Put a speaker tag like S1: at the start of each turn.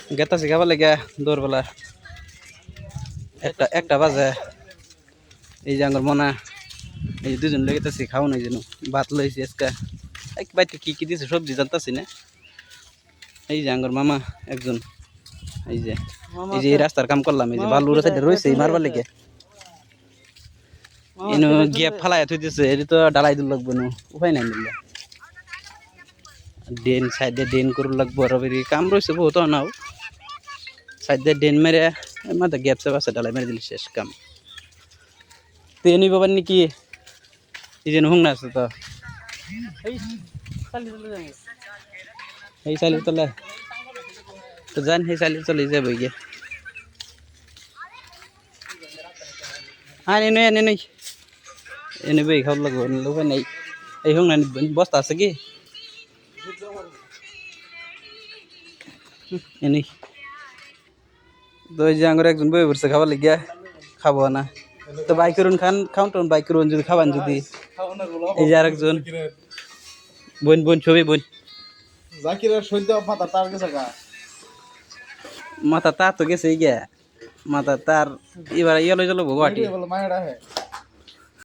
S1: গেতাছি খাবার লেগে দৌড়বেলা একটা বাজে এই যে আঙ্গুর মনা এই যে দুজন লেগেতেছি খাওয়া নাই যেন ভাত লইছি আজকে বাইতে কি দিছে সবজি জানতাছি না এই যে আঙ্গুর মামা একজন এই যে এই রাস্তার কাম করলাম এই যে বালুর সাইডে রয়েছে মারবার লেগে এনো গ্যাপ ফালাই থই দিছে এটি তো ডালাই দিল লাগবে না উপায় নাই মিললে ড্রেন সাইডে ড্রেন করু লাগবো আর কাম রয়েছে বহুত নাও সাইডে ড্রেন মেরে মাথা গ্যাপ সব আছে ডালাই মেরে দিলে শেষ কাম তো এনি বাবার নাকি এই যে হুং না আছে তো এই চালি তোলে তো জান সেই চালি চলে যাবে গিয়ে আর এনে এনে নেই এনে বই খাওয়া লাগবো লোক নেই এই হুং না বস্তা আছে কি এনে তো এই যে আঙ্গুর একজন বই পড়ছে খাবার লিগিয়া খাবো না তো বাইক করুন খাউন টাউন বাইক করুন যদি খাবান যদি এই যে আরেকজন বোন বোন ছবি বোন
S2: জাকিরের সৈন্য মাথা তার গেছে গা
S1: মাথা তার তো গেছে গিয়া মাথা তার এবার ইয়ে লই চলো গুয়াহাটি
S2: বলে মায়েরা হে